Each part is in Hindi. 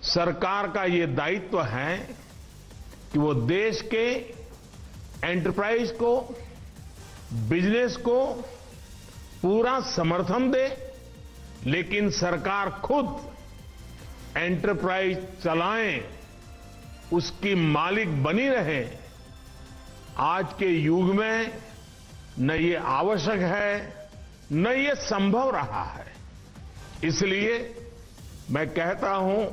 सरकार का ये दायित्व है कि वो देश के एंटरप्राइज को, बिजनेस को पूरा समर्थन दे, लेकिन सरकार खुद एंटरप्राइज चलाएं, उसकी मालिक बनी रहे। आज के युग में न ये आवश्यक है, न ये संभव रहा है। इसलिए मैं कहता हूं,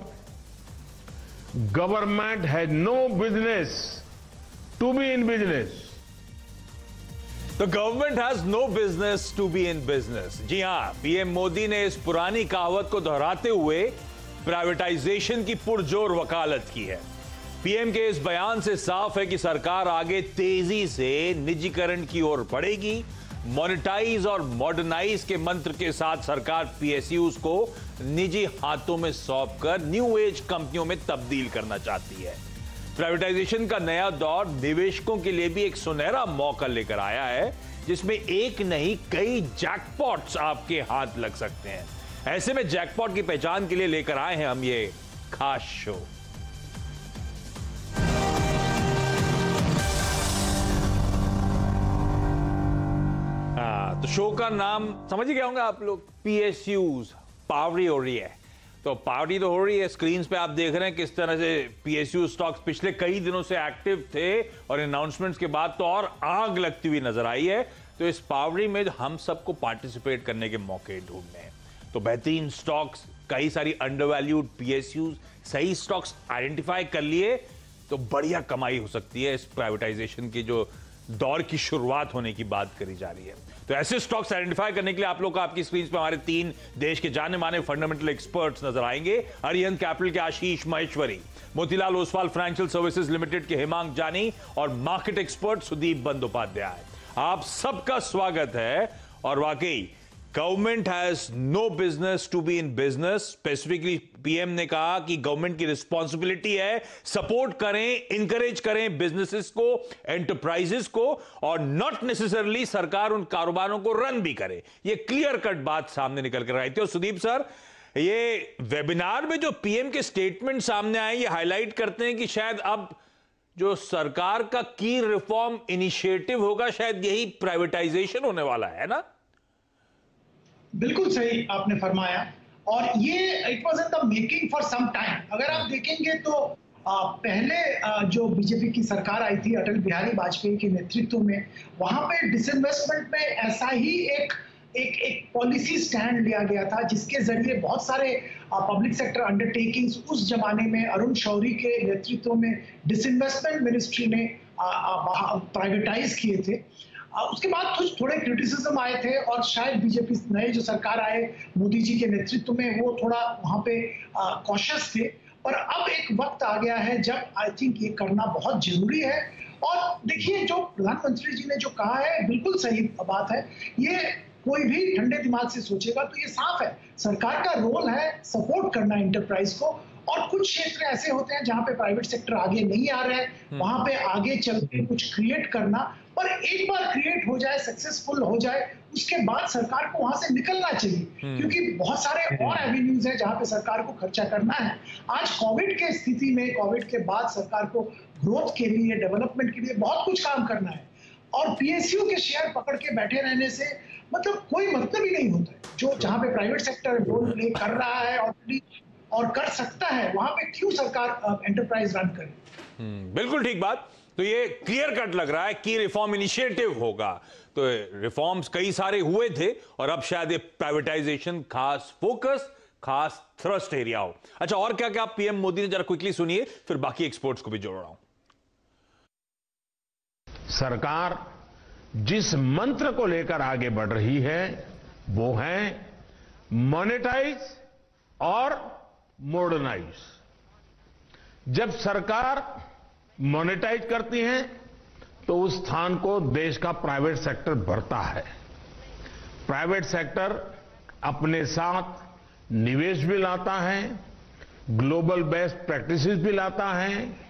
government has no business to be in business. The government has no business to be in business. जी हां, पीएम मोदी ने इस पुरानी कहावत को दोहराते हुए प्राइवेटाइजेशन की पुरजोर वकालत की है। पीएम के इस बयान से साफ है कि सरकार आगे तेजी से निजीकरण की ओर बढ़ेगी। मोनेटाइज और मॉडर्नाइज के मंत्र के साथ सरकार पीएसयूज को निजी हाथों में सौंपकर न्यू एज कंपनियों में तब्दील करना चाहती है। प्राइवेटाइजेशन का नया दौर निवेशकों के लिए भी एक सुनहरा मौका लेकर आया है, जिसमें एक नहीं कई जैकपॉट्स आपके हाथ लग सकते हैं। ऐसे में जैकपॉट की पहचान के लिए लेकर आए हैं हम ये खास शो। तो शो का नाम समझ ही गए होंगे आप लोग, पीएसयूज, पावरी हो रही है। तो पावरी तो हो रही है, स्क्रीन पे आप देख रहे हैं किस तरह से पीएसयू स्टॉक्स पिछले कई दिनों से एक्टिव थे और अनाउंसमेंट्स के बाद तो और आग लगती हुई नजर आई है। तो इस पावरी में हम सबको पार्टिसिपेट करने के मौके ढूंढने हैं। तो बेहतरीन स्टॉक्स, कई सारी अंडरवैल्यूड पीएसयूज, सही स्टॉक्स आइडेंटिफाई कर लिए तो बढ़िया कमाई हो सकती है। इस प्राइवेटाइजेशन की जो दौर की शुरुआत होने की बात करी जा रही है, तो ऐसे स्टॉक्स आइडेंटिफाई करने के लिए आप लोग को आपकी स्क्रीन पर हमारे 3 देश के जाने माने फंडामेंटल एक्सपर्ट्स नजर आएंगे। अरिहंत कैपिटल के Ashish Maheshwari, Motilal Oswal financial services limited के हेमांग जानी और मार्केट एक्सपर्ट सुदीप बंदोपाध्याय। आप सबका स्वागत है। और वाकई government has no business to be in business. Specifically PM ने कहा कि गवर्नमेंट की रिस्पॉन्सिबिलिटी है सपोर्ट करें, इंकरेज करें बिजनेसेस को, एंटरप्राइजेस को, और नॉट नेसेसरली सरकार उन कारोबारों को रन भी करे। ये क्लियर कट बात सामने निकल कर आई थी। और सुदीप सर, ये वेबिनार में जो पीएम के स्टेटमेंट सामने आए, ये हाईलाइट करते हैं कि शायद अब जो सरकार का की रिफॉर्म इनिशिएटिव होगा, शायद यही प्राइवेटाइजेशन होने वाला है ना? बिल्कुल सही आपने फरमाया। और ये it was in the making for some time. अगर आप देखेंगे तो पहले जो बीजेपी की सरकार आई थी अटल बिहारी वाजपेयी के नेतृत्व में, वहां पे डिसइन्वेस्टमेंट में ऐसा ही एक पॉलिसी स्टैंड लिया गया था, जिसके जरिए बहुत सारे पब्लिक सेक्टर अंडरटेकिंग्स उस जमाने में अरुण शौरी के नेतृत्व में डिसइन्वेस्टमेंट मिनिस्ट्री ने प्राइवेटाइज किए थे। उसके बाद कुछ थोड़े क्रिटिसिज्म आए थे और शायद बीजेपी नए जो सरकार आए मोदी जी के नेतृत्व में, वो थोड़ा वहां पे कॉशियस थे। पर अब एक वक्त आ गया है जब आई थिंक ये करना बहुत जरूरी है। और देखिए, जो प्रधानमंत्री जी ने जो कहा है बिल्कुल सही बात है। ये कोई भी ठंडे दिमाग से सोचेगा तो ये साफ है, सरकार का रोल है सपोर्ट करना एंटरप्राइज को। और कुछ क्षेत्र ऐसे होते हैं जहां पे प्राइवेट सेक्टर आगे नहीं आ रहे हैं, वहां पे आगे चल के कुछ क्रिएट करना। पर एक बार क्रिएट हो जाए, सक्सेसफुल हो जाए, उसके बाद सरकार को वहां से निकलना चाहिए, क्योंकि बहुत सारे और एवेन्यूज हैं जहां पे सरकार को खर्चा करना है। आज कोविड के स्थिति में, कोविड के बाद सरकार को ग्रोथ के लिए, डेवलपमेंट के लिए बहुत कुछ काम करना है। और पीएसयू के शेयर पकड़ के बैठे रहने से मतलब कोई मतलब ही नहीं होता है। जो जहां पे प्राइवेट सेक्टर रोल प्ले कर रहा है ऑलरेडी और कर सकता है, वहां पे क्यों सरकार एंटरप्राइज रन करे? बिल्कुल ठीक बात। तो ये क्लियर कट लग रहा है कि रिफॉर्म इनिशिएटिव होगा। तो रिफॉर्म्स कई सारे हुए थे और अब शायद ये प्राइवेटाइजेशन खास फोकस, खास थ्रस्ट एरिया हो। अच्छा, और क्या क्या पीएम मोदी ने, जरा क्विकली सुनिए, फिर बाकी एक्सपर्ट्स को भी जोड़ रहा हूं। सरकार जिस मंत्र को लेकर आगे बढ़ रही है वो है मॉनेटाइज और मॉडर्नाइज। जब सरकार मॉनेटाइज करती है तो उस स्थान को देश का प्राइवेट सेक्टर भरता है। प्राइवेट सेक्टर अपने साथ निवेश भी लाता है, ग्लोबल बेस्ट प्रैक्टिसेस भी लाता है।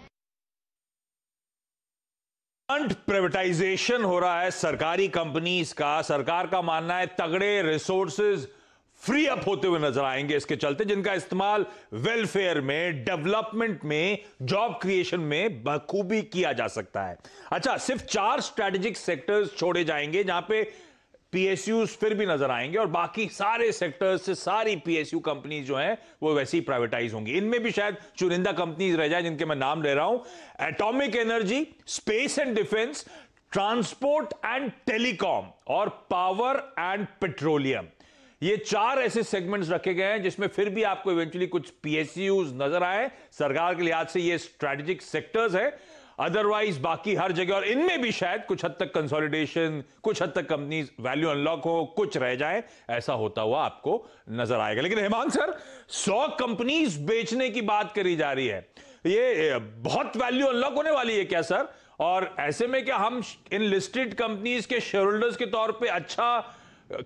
प्राइवेटाइजेशन हो रहा है सरकारी कंपनीज का। सरकार का मानना है तगड़े रिसोर्सेज फ्री अप होते हुए नजर आएंगे इसके चलते, जिनका इस्तेमाल वेलफेयर में, डेवलपमेंट में, जॉब क्रिएशन में बखूबी किया जा सकता है। अच्छा, सिर्फ 4 स्ट्रेटेजिक सेक्टर्स छोड़े जाएंगे जहां पे पीएसयूज फिर भी नजर आएंगे, और बाकी सारे सेक्टर्स से सारी पीएसयू कंपनीज जो हैं वो वैसे ही प्राइवेटाइज होंगी। इनमें भी शायद चुनिंदा कंपनीज रह जाए जिनके मैं नाम ले रहा हूं: atomic energy, space and defence, transport and telecom और पावर एंड पेट्रोलियम। ये 4 ऐसे सेगमेंट्स रखे गए हैं जिसमें फिर भी आपको इवेंचुअली कुछ पीएसयूज नजर आए। सरकार के लिहाज से ये स्ट्रेटेजिक सेक्टर्स है, अदरवाइज बाकी हर जगह, और इनमें भी शायद कुछ हद तक कंसोलिडेशन, कुछ हद तक कंपनीज वैल्यू अनलॉक हो, कुछ रह जाए, ऐसा होता हुआ आपको नजर आएगा। लेकिन हेमांग सर, 100 कंपनीज बेचने की बात करी जा रही है, ये बहुत वैल्यू अनलॉक होने वाली है क्या सर? और ऐसे में क्या हम इन लिस्टेड कंपनीज के शेयर होल्डर्स के तौर पे अच्छा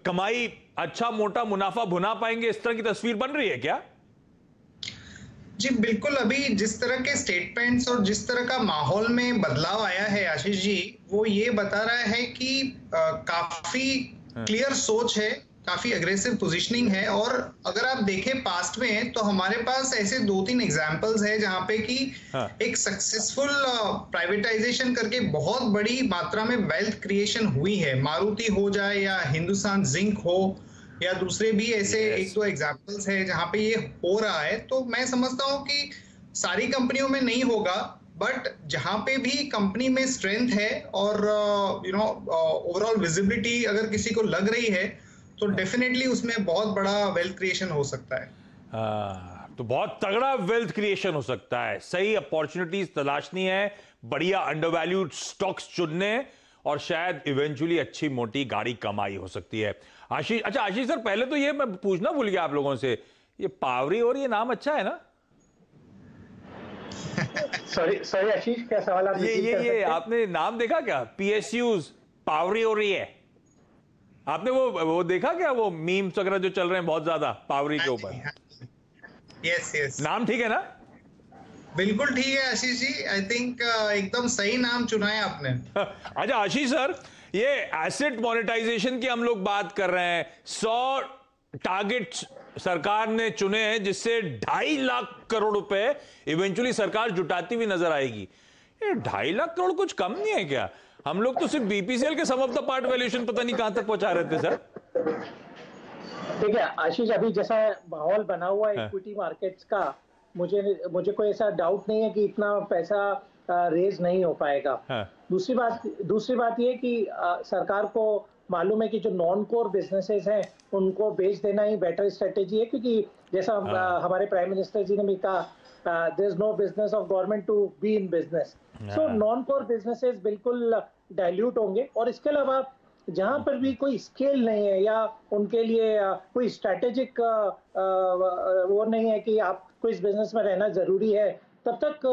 कमाई, अच्छा मोटा मुनाफा भुना पाएंगे? इस तरह की तस्वीर बन रही है क्या? जी बिल्कुल, अभी जिस तरह के स्टेटमेंट्स और जिस तरह का माहौल में बदलाव आया है आशीष जी, वो ये बता रहा है कि काफी क्लियर सोच है, काफी अग्रेसिव पोजीशनिंग है। और अगर आप देखें पास्ट में, तो हमारे पास ऐसे 2-3 एग्जांपल्स है जहां पे कि एक सक्सेसफुल प्राइवेटाइजेशन करके बहुत बड़ी मात्रा में वेल्थ क्रिएशन हुई है। मारुति हो जाए या हिंदुस्तान जिंक हो या दूसरे भी ऐसे 1-2 एग्जांपल्स है जहां पे ये हो रहा है। तो मैं समझता हूं कि सारी कंपनियों में नहीं होगा, बट जहां पे भी कंपनी में स्ट्रेंथ है और ओवरऑल विजिबिलिटी अगर किसी को लग रही है, तो डेफिनेटली उसमें बहुत बड़ा वेल्थ क्रिएशन हो सकता है। तो बहुत तगड़ा वेल्थ क्रिएशन हो सकता है। सही अपॉर्चुनिटीज तलाशनी है, बढ़िया अंडरवैल्यूड स्टॉक्स चुनने, और शायद इवेंचुअली अच्छी मोटी गाड़ी कमाई हो सकती है। आशीष, अच्छा आशीष सर, पहले तो ये मैं पूछना भूल गया आप लोगों से, ये पावरी और ये नाम अच्छा है ना? सॉरी आशीष, क्या सवाल आप ये आपने नाम देखा क्या? पीएसयूज पावरी और ये आपने वो देखा क्या, वो मीम्स वगैरह जो चल रहे हैं बहुत ज्यादा पावरी के ऊपर? यस, नाम ठीक है ना? बिल्कुल ठीक है आशीष जी, आई थिंक एकदम सही नाम चुना है आपने। अच्छा आशीष सर, ये एसेट मोनेटाइजेशन की हम लोग बात कर रहे हैं। 100 टारगेट सरकार ने चुने हैं जिससे 2.5 लाख करोड़ रुपए इवेंचुअली सरकार जुटाती हुई नजर आएगी। ये 2.5 लाख करोड़ कुछ कम नहीं है क्या? हम लोग तो सिर्फ बीपीसीएल के सम ऑफ द पार्ट वैल्यूएशन पता नहीं कहां तक पहुंचा रहे थे सर। देखिए आशीष, अभी जैसा माहौल बना हुआ है इक्विटी मार्केट्स का, मुझे कोई ऐसा डाउट नहीं है कि इतना पैसा रेज नहीं हो पाएगा। दूसरी बात ये कि सरकार को मालूम है कि जो नॉन कोर बिजनेसेस हैं उनको बेच देना ही बेटर स्ट्रेटेजी है, क्योंकि जैसा हमारे प्राइम मिनिस्टर जी ने भी कहा, there is no business of government to be in business. So non core businesses बिल्कुल डाइल्यूट होंगे, और इसके अलावा जहां पर भी कोई स्केल नहीं है या उनके लिए कोई स्ट्रैटेजिक वो नहीं है कि आपको इस बिजनेस में रहना जरूरी है, तब तक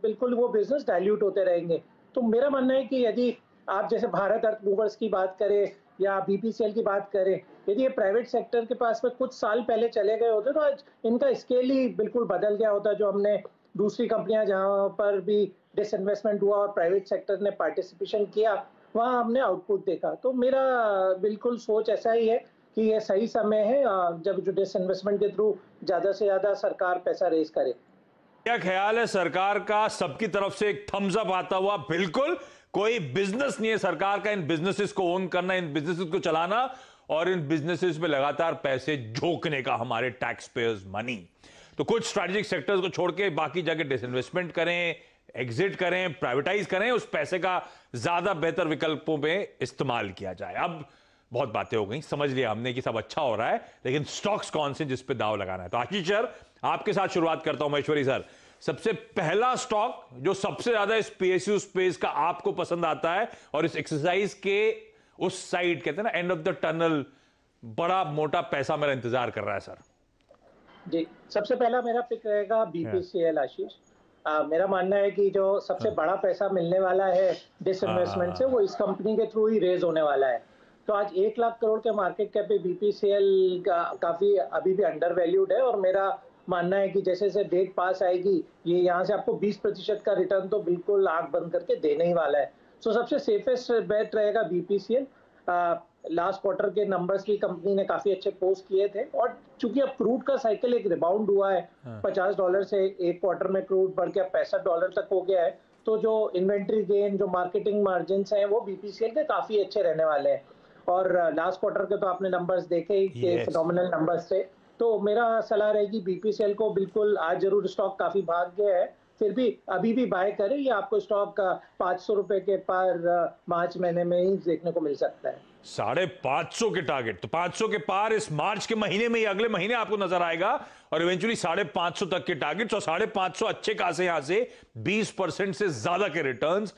बिल्कुल वो बिजनेस डाइल्यूट होते रहेंगे। तो मेरा मानना है कि यदि आप जैसे भारत अर्थ मूवर्स की बात करें या बीपीसीएल की बात करें, यदि ये प्राइवेट सेक्टर के पास में कुछ साल पहले चले गए होते तो आज इनका स्केल ही बिल्कुल बदल गया होता। जो हमने दूसरी कंपनियां जहां पर भी डिसइन्वेस्टमेंट हुआ और प्राइवेट सेक्टर ने पार्टिसिपेशन किया, वहां हमने आउटपुट देखा। तो मेरा बिल्कुल सोच ऐसा ही है कि ये सही समय है जब जो डिसइन्वेस्टमेंट के थ्रू ज्यादा से ज्यादा सरकार पैसा रेज करे। क्या ख्याल है सरकार का? सबकी तरफ से एक थम्स अप आता हुआ, बिल्कुल कोई बिजनेस नहीं है सरकार का इन बिजनेसेस को ओन करना, इन बिजनेसेस को चलाना और इन बिजनेसेस पे लगातार पैसे झोंकने का, हमारे टैक्स पेयर्स मनी। तो कुछ स्ट्रेटेजिक सेक्टर्स को छोड़ के बाकी जगह डिसइन्वेस्टमेंट करें, एग्जिट करें, प्राइवेटाइज करें, उस पैसे का ज्यादा बेहतर विकल्पों में इस्तेमाल किया जाए। अब बहुत बातें हो गई, समझ लिया हमने कि सब अच्छा हो रहा है, लेकिन स्टॉक्स कौन से जिस पे दाव लगाना है। तो आशीष सर, आपके साथ शुरुआत करता हूं। महेश्वरी सर, सबसे पहला स्टॉक जो सबसे ज्यादा इस पीएसयू स्पेस का आपको पसंद आता है और इस एक्सरसाइज के उस साइड, कहते हैं ना एंड ऑफ द टनल, बड़ा मोटा पैसा मेरा इंतजार कर रहा है सर? जी, सबसे पहला मेरा पिक रहेगा बीपीसीएल आशीष। मेरा मानना है कि जो सबसे बड़ा पैसा मिलने वाला है डिसइन्वेस्टमेंट से, वो इस कंपनी के थ्रू ही रेज होने वाला है। तो आज 1 लाख करोड़ के मार्केट कैप पे बीपीसीएल काफी अभी भी अंडर वैल्यूड है, और मेरा मानना है कि जैसे जैसे डेट पास आएगी, ये यहाँ से आपको 20% का रिटर्न तो बिल्कुल आंख बंद करके देने ही वाला है। सो सबसे सेफेस्ट बेट रहेगा बीपीसीएल। लास्ट क्वार्टर के नंबर्स भी कंपनी ने काफी अच्छे पोस्ट किए थे, और चूंकि अब क्रूड का साइकिल एक रिबाउंड हुआ है, $50 से एक क्वार्टर में क्रूड बढ़ के अब $65 तक हो गया है, तो जो इन्वेंट्री गेन, जो मार्केटिंग मार्जिन हैं, वो बीपीसीएल के काफी अच्छे रहने वाले हैं। और लास्ट क्वार्टर के तो आपने नंबर्स देखे ही, फिनोमिनल नंबर्स थे। तो मेरा सलाह रहेगी बीपीसीएल को, बिल्कुल आज जरूर स्टॉक काफी भाग गया है, फिर भी अभी भी बाय करें, ये आपको स्टॉक 500 रुपए के पार मार्च महीने में ही देखने को मिल सकता है। 550 के टारगेट, तो 500 के पार इस मार्च के महीने में ही अगले महीने आपको नजर आएगा, और इवेंचुअली 550 तक के टारगेट, और 550 अच्छे खासे यहां से 20% से ज्यादा के रिटर्न्स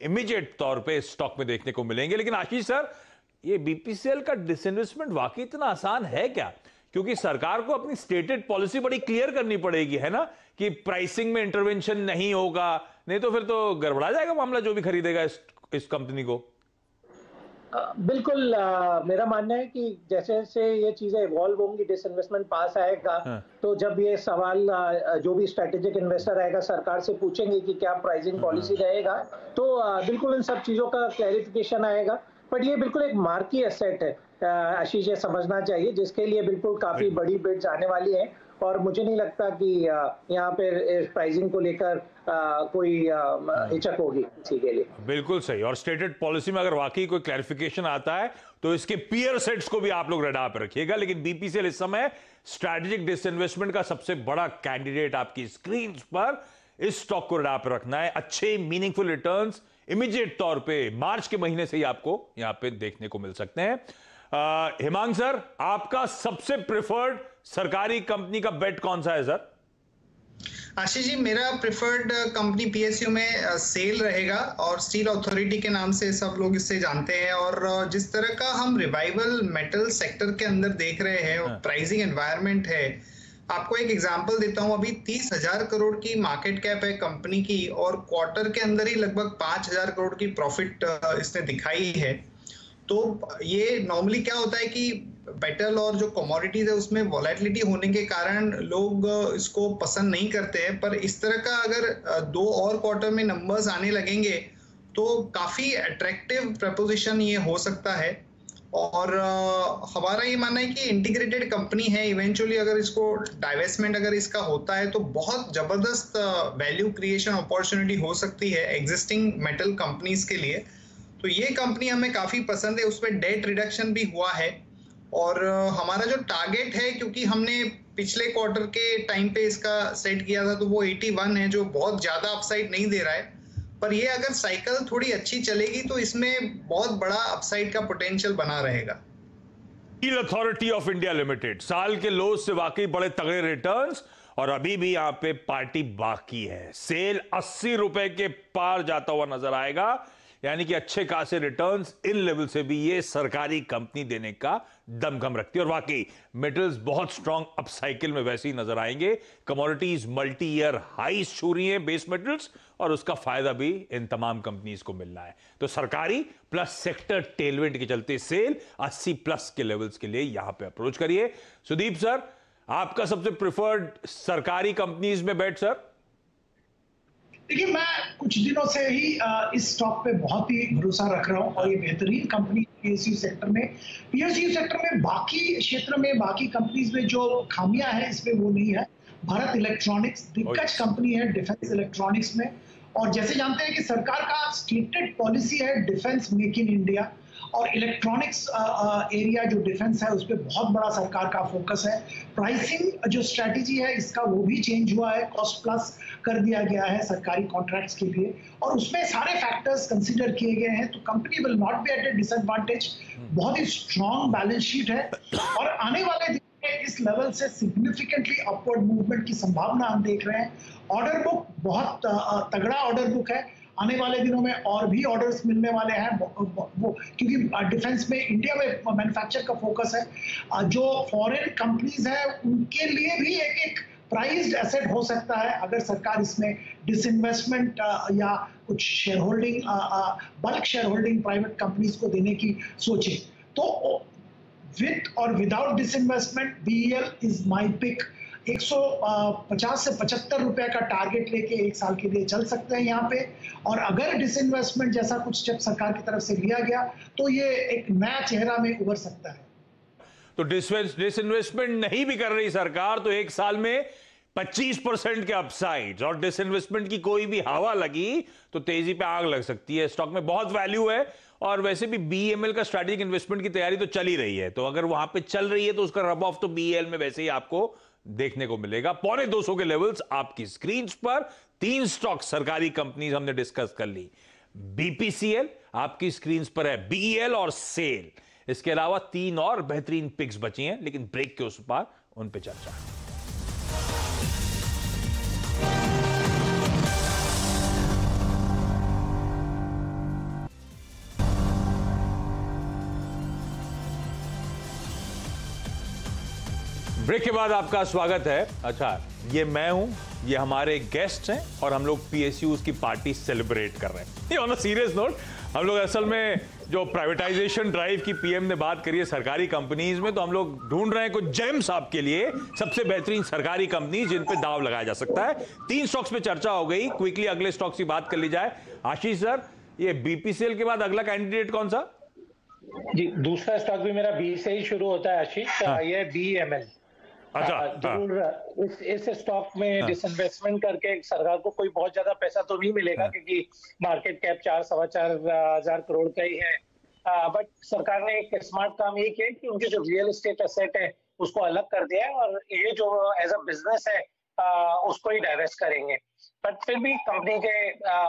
इमीडिएट तौर पे स्टॉक में देखने को मिलेंगे। लेकिन आशीष सर, ये बीपीसीएल का डिसइन्वेस्टमेंट वाकई इतना आसान है क्या? क्योंकि सरकार को अपनी स्टेटेड पॉलिसी बड़ी क्लियर करनी पड़ेगी, है ना, कि प्राइसिंग में इंटरवेंशन नहीं होगा, नहीं तो फिर तो गड़बड़ा जाएगा मामला, जो भी खरीदेगा इस कंपनी को। बिल्कुल, मेरा मानना है कि जैसे जैसे ये चीजें इवॉल्व होंगी, डिसइन्वेस्टमेंट पास आएगा, तो जब ये सवाल जो भी स्ट्रेटेजिक इन्वेस्टर आएगा सरकार से पूछेंगे कि क्या प्राइसिंग पॉलिसी रहेगा, तो बिल्कुल इन सब चीजों का क्लैरिफिकेशन आएगा। बट ये बिल्कुल एक मार्की एसेट है, आशीष, ये समझना चाहिए, जिसके लिए बिल्कुल काफी बड़ी बिड्स आने वाली हैं, और मुझे नहीं लगता कि यहाँ पे प्राइसिंग को लेकर कोई हिचक होगी किसी के लिए। बिल्कुल सही, और स्टेटेड पॉलिसी में अगर वाकई कोई क्लैरिफिकेशन आता है तो इसके पीयर सेट्स को भी आप लोग रडार पर रखिएगा। लेकिन बीपीसीएल इस समय स्ट्रैटेजिक डिसइन्वेस्टमेंट का सबसे बड़ा कैंडिडेट आपकी स्क्रीन पर, इस स्टॉक को रडार पर रखना है। अच्छे मीनिंगफुल रिटर्न्स इमीडिएट तौर पे मार्च के महीने से ही आपको यहां पे देखने को मिल सकते हैं। हिमांग सर, आपका सबसे प्रेफर्ड सरकारी कंपनी का बेट कौन सा है सर? आशीष जी, मेरा प्रेफर्ड कंपनी पीएसयू में सेल रहेगा, और स्टील अथॉरिटी के नाम से सब लोग इससे जानते हैं। और जिस तरह का हम रिवाइवल मेटल सेक्टर के अंदर देख रहे हैं, और प्राइसिंग एनवायरनमेंट है, आपको एक एग्जांपल देता हूं। अभी 30,000 करोड़ की मार्केट कैप है कंपनी की, और क्वार्टर के अंदर ही लगभग 5,000 करोड़ की प्रॉफिट इसने दिखाई है। तो ये नॉर्मली क्या होता है कि मेटल और जो कमोडिटीज है उसमें वॉलेटिलिटी होने के कारण लोग इसको पसंद नहीं करते हैं, पर इस तरह का अगर 2 और क्वार्टर में नंबर्स आने लगेंगे तो काफी अट्रैक्टिव प्रपोजिशन ये हो सकता है। और हमारा ये मानना है कि इंटीग्रेटेड कंपनी है, इवेंचुअली अगर इसको डाइवेस्टमेंट अगर इसका होता है तो बहुत जबरदस्त वैल्यू क्रिएशन अपॉर्चुनिटी हो सकती है एग्जिस्टिंग मेटल कंपनीज के लिए। तो ये कंपनी हमें काफी पसंद है, उसमें डेट रिडक्शन भी हुआ है। और हमारा जो टारगेट है, क्योंकि हमने पिछले क्वार्टर के टाइम पे इसका सेट किया था, तो वो 81 है, जो बहुत ज्यादा अपसाइड नहीं दे रहा है। पर ये अगर साइकिल थोड़ी अच्छी चलेगी तो इसमें बहुत बड़ा अपसाइड का पोटेंशियल बना रहेगा। Steel authority of India limited, साल के लो से वाकई बड़े तगड़े रिटर्न्स, और अभी भी यहां पे पार्टी बाकी है। सेल 80 रुपए के पार जाता हुआ नजर आएगा, यानी कि अच्छे खासे रिटर्न्स इन लेवल से भी ये सरकारी कंपनी देने का दमखम रखती है। और वाकई मेटल्स बहुत स्ट्रांग अप साइकिल में वैसे ही नजर आएंगे। कमोडिटीज मल्टी ईयर हाईस छू रही हैं, बेस मेटल्स, और उसका फायदा भी इन तमाम कंपनीज को मिल रहा है। तो सरकारी प्लस सेक्टर टेलविंड के चलते सेल 80 प्लस के लेवल्स के लिए यहां पे अप्रोच करिए। सुदीप सर, आपका सबसे प्रिफर्ड सरकारी कंपनीज में बेट सर? देखिए, मैं कुछ दिनों से ही इस स्टॉक पे बहुत ही भरोसा रख रहा हूँ, और ये बेहतरीन कंपनी पीएसयू सेक्टर में बाकी क्षेत्र में, बाकी कंपनीज में जो खामियां हैं इसमें वो नहीं है। भारत इलेक्ट्रॉनिक्स दिग्गज कंपनी है डिफेंस इलेक्ट्रॉनिक्स में, और जैसे जानते हैं कि सरकार का स्टेटेड पॉलिसी है डिफेंस मेक इन इंडिया, और इलेक्ट्रॉनिक्स एरिया जो डिफेंस है उस पर बहुत बड़ा सरकार का फोकस है। प्राइसिंग जो स्ट्रैटेजी है इसका वो भी चेंज हुआ है, कॉस्ट प्लस कर दिया गया है सरकारी कॉन्ट्रैक्ट्स के लिए, और उसमें सारे फैक्टर्स कंसीडर किए गए हैं। तो company will not be at a disadvantage, बहुत ही स्ट्रॉन्ग बैलेंस शीट है, और आने वाले दिन में इस लेवल से सिग्निफिकेंटली अपवर्ड मूवमेंट की संभावना हम देख रहे हैं। ऑर्डर बुक बहुत तगड़ा ऑर्डर बुक है, आने वाले दिनों में और भी ऑर्डर्स मिलने वाले हैं, वो क्योंकि डिफेंस में इंडिया में मैन्युफैक्चर का फोकस है। जो फॉरेन कंपनीज है उनके लिए भी एक प्राइज्ड एसेट हो सकता है अगर सरकार इसमें डिसइन्वेस्टमेंट या कुछ share holding, bulk share holding private companies को देने की सोचे। तो विद और without disinvestment BEL is my pick 150 से 75 रुपए का टारगेट लेके एक साल के लिए चल सकते हैं यहाँ पे। और अगर डिसइन्वेस्टमेंट जैसा कुछ स्टेप सरकार की तरफ से लिया गया तो ये एक नया चेहरा में उभर सकता है। तो डिसइन्वेस्टमेंट नहीं भी कर रही सरकार तो एक साल में 25% के अपसाइड, और डिसइन्वेस्टमेंट की कोई भी हवा लगी तो तेजी पे आग लग सकती है। स्टॉक में बहुत वैल्यू है और वैसे भी बीईएमएल का स्ट्रेटेजिक इन्वेस्टमेंट की तैयारी तो चल ही रही है, तो अगर वहां पे चल रही है तो उसका रब ऑफ तो बीईएल में वैसे ही आपको देखने को मिलेगा। 250 के लेवल्स आपकी स्क्रीन पर। 3 स्टॉक सरकारी कंपनीज हमने डिस्कस कर ली। बीपीसीएल आपकी स्क्रीन पर है, बीईएल और सेल। इसके अलावा 3 और बेहतरीन पिक्स बची हैं, लेकिन ब्रेक के उस पार उन पे चर्चा। ब्रेक के बाद आपका स्वागत है। अच्छा, ये मैं हूं, ये हमारे गेस्ट हैं और हम लोग पीएसयूज की पार्टी सेलिब्रेट कर रहे हैं। ऑन अ सीरियस नोट, हम लोग असल में जो प्राइवेटाइजेशन ड्राइव की पीएम ने बात करी है सरकारी कंपनीज में, तो हम लोग ढूंढ रहे हैं कुछ जेम्स आपके लिए, सबसे बेहतरीन सरकारी कंपनी जिन पे दाव लगाया जा सकता है। 3 स्टॉक्स पे चर्चा हो गई, क्विकली अगले स्टॉक्स की बात कर ली जाए। आशीष सर, ये बीपीसीएल के बाद अगला कैंडिडेट कौन सा? जी, दूसरा स्टॉक भी मेरा बी से ही शुरू होता है आशीष। ये बीईएमएल। अच्छा, जरूर इस स्टॉक में डिसइन्वेस्टमेंट करके सरकार को कोई बहुत ज्यादा पैसा तो नहीं मिलेगा, क्योंकि मार्केट कैप 4-4.25 हजार करोड़ का ही है। बट सरकार ने एक स्मार्ट काम ये किया कि उनके जो रियल एस्टेट एसेट है उसको अलग कर दिया है, और ये जो एज अ बिजनेस है उसको ही डाइवेस्ट करेंगे। बट फिर भी कंपनी के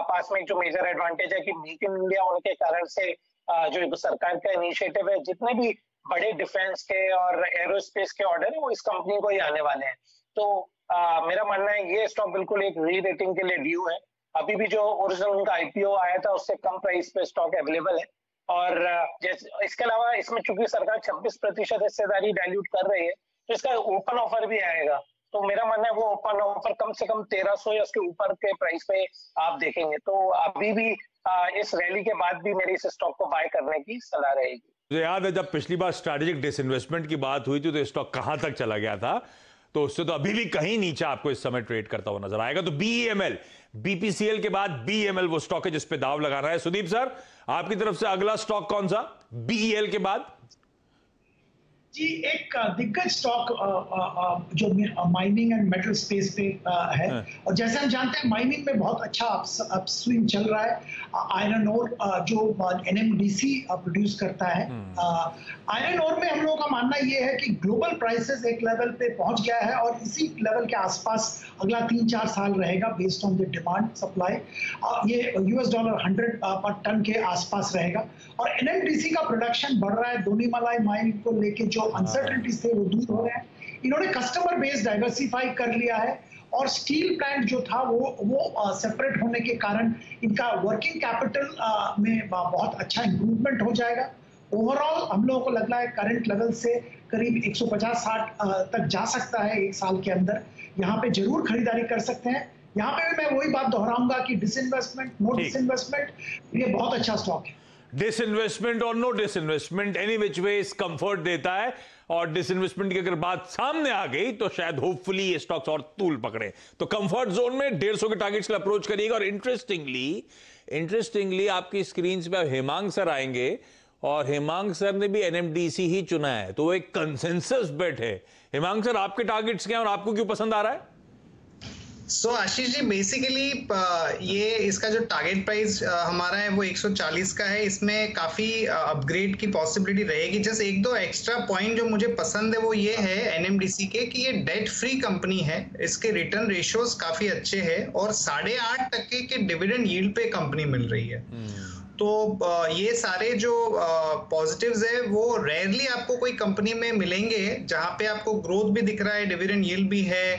पास में जो मेजर एडवांटेज है कि मेक इन इंडिया होने के कारण से जो सरकार का इनिशिएटिव है, जितने भी बड़े डिफेंस के और एरोस्पेस के ऑर्डर है वो इस कंपनी को ही आने वाले हैं। तो मेरा मानना है ये स्टॉक बिल्कुल एक री रेटिंग के लिए ड्यू है। अभी भी जो ओरिजिनल उनका आईपीओ आया था उससे कम प्राइस पे स्टॉक अवेलेबल है। और इसके अलावा इसमें चूंकि सरकार 26% हिस्सेदारी डाइल्यूट कर रही है, तो इसका ओपन ऑफर भी आएगा। तो मेरा मानना है वो ओपन ऑफर कम से कम 1300 या उसके ऊपर के प्राइस पे आप देखेंगे। तो अभी भी इस रैली के बाद भी मेरी इस स्टॉक को बाय करने की सलाह रहेगी। मुझे याद है जब पिछली बार स्ट्रैटेजिक डिसइन्वेस्टमेंट की बात हुई थी तो स्टॉक कहां तक चला गया था, तो उससे तो अभी भी कहीं नीचे आपको इस समय ट्रेड करता हुआ नजर आएगा। तो बीईएमएल, बीपीसीएल के बाद बीईएमएल वो स्टॉक है जिस पे दाव लगाना है। सुदीप सर, आपकी तरफ से अगला स्टॉक कौन सा बीईएल के बाद? जी, एक दिग्गज स्टॉक जो माइनिंग एंड मेटल स्पेस पे है, और जैसे हम जानते हैं माइनिंग में बहुत अच्छा अपस्विंग चल रहा है। आयरन ओर जो एनएमडीसी प्रोड्यूस करता है, आयरन ओर में हम लोगों का मानना ये है कि ग्लोबल प्राइसेस एक लेवल पे पहुंच गया है और इसी लेवल के आसपास अगला 3-4 साल रहेगा based on the demand supply. ये $100 पर टन के आसपास रहेगा। और एनएमडीसी का प्रोडक्शन बढ़ रहा है, दोनीमलाई माइन को लेके जो अनसर्टेनिटीज थे वो दूर हो रहे हैं। इन्होंने कस्टमर बेस डाइवर्सिफाई कर लिया है, और स्टील प्लांट जो था वो सेपरेट होने के कारण इनका वर्किंग कैपिटल में बहुत अच्छा इंप्रूवमेंट हो जाएगा। ओवरऑल हम लोगों को लग रहा है करंट लेवल से करीब 150-60 तक जा सकता है एक साल के अंदर। यहाँ पे जरूर खरीदारी कर सकते हैं। यहाँ पे भी मैं वही बात दोहराऊंगा कि डिसइन्वेस्टमेंट, नो डिसइन्वेस्टमेंट, ये बहुत अच्छा स्टॉक है। डिसइन्वेस्टमेंट और नो डिसइन्वेस्टमेंट एनी विच वे इस कंफर्ट देता है, और डिसइन्वेस्टमेंट की अगर बात सामने आ गई तो शायद होपफुली ये स्टॉक्स और तूल पकड़े। तो कंफर्ट जोन में 150 के टारगेट्स के लिए अप्रोच करिएगा। और इंटरेस्टिंगली आपकी स्क्रीन पे हेमांग सर आएंगे, और हेमांग सर ने भी एनएमडीसी ही चुना है, तो वो एक कंसेंसस बेट है। हेमांग सर, आपके टारगेट्स क्या हैं और आपको क्यों पसंद आ रहा है? सो आशीष जी, बेसिकली ये इसका जो टारगेट प्राइस हमारा है वो 140 का है। इसमें काफी अपग्रेड की पॉसिबिलिटी रहेगी। जस्ट 1-2 एक्स्ट्रा पॉइंट जो मुझे पसंद है वो ये है एनएमडीसी के कि ये डेट फ्री कंपनी है, इसके रिटर्न रेशियोज काफी अच्छे हैं, और 8.5% के डिविडेंड यील्ड पे कंपनी मिल रही है। तो ये सारे जो पॉजिटिव्स है वो रेयरली आपको कोई कंपनी में मिलेंगे, जहां पे आपको ग्रोथ भी दिख रहा है, डिविडेंड यील्ड भी है,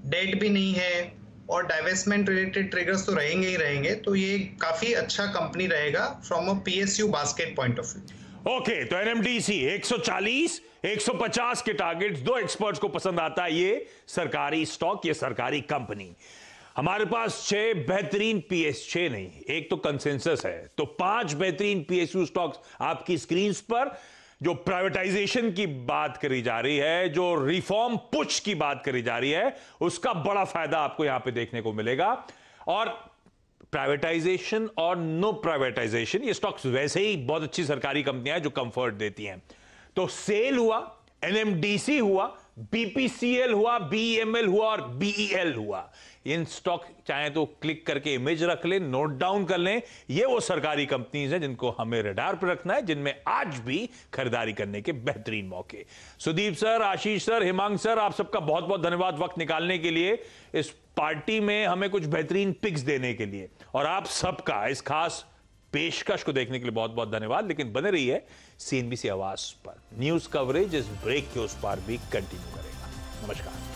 डेट भी नहीं है, और डाइवेस्टमेंट रिलेटेड ट्रिगर्स तो रहेंगे ही रहेंगे। तो ये काफी अच्छा कंपनी रहेगा from a PSU basket point of view. Okay, तो एनएमडीसी 140, 150 के टारगेट्स, 2 एक्सपर्ट्स को पसंद आता है ये सरकारी स्टॉक, ये सरकारी कंपनी। हमारे पास 6 बेहतरीन पीएस, 6 नहीं, एक तो कंसेंसस है, तो 5 बेहतरीन पीएसयू स्टॉक्स आपकी स्क्रीन पर। जो प्राइवेटाइजेशन की बात करी जा रही है, जो रिफॉर्म पुश की बात करी जा रही है, उसका बड़ा फायदा आपको यहां पे देखने को मिलेगा। और प्राइवेटाइजेशन और नो प्राइवेटाइजेशन, ये स्टॉक्स वैसे ही बहुत अच्छी सरकारी कंपनियां हैं जो कंफर्ट देती हैं। तो सेल हुआ, एनएमडीसी हुआ, बीपीसीएल हुआ, बीईएमएल हुआ और बीईएल हुआ। इन स्टॉक चाहे तो क्लिक करके इमेज रख लें, नोट डाउन कर लें। ये वो सरकारी कंपनीज हैं जिनको हमें रडार पर रखना है, जिनमें आज भी खरीदारी करने के बेहतरीन मौके। सुदीप सर, आशीष सर, हिमांग सर, आप सबका बहुत बहुत धन्यवाद वक्त निकालने के लिए, इस पार्टी में हमें कुछ बेहतरीन पिक्स देने के लिए, और आप सबका इस खास पेशकश को देखने के लिए बहुत बहुत धन्यवाद। लेकिन बने रही है सीएनबीसी आवाज पर, न्यूज कवरेज इस ब्रेक के उस पार भी कंटिन्यू करेगा। नमस्कार।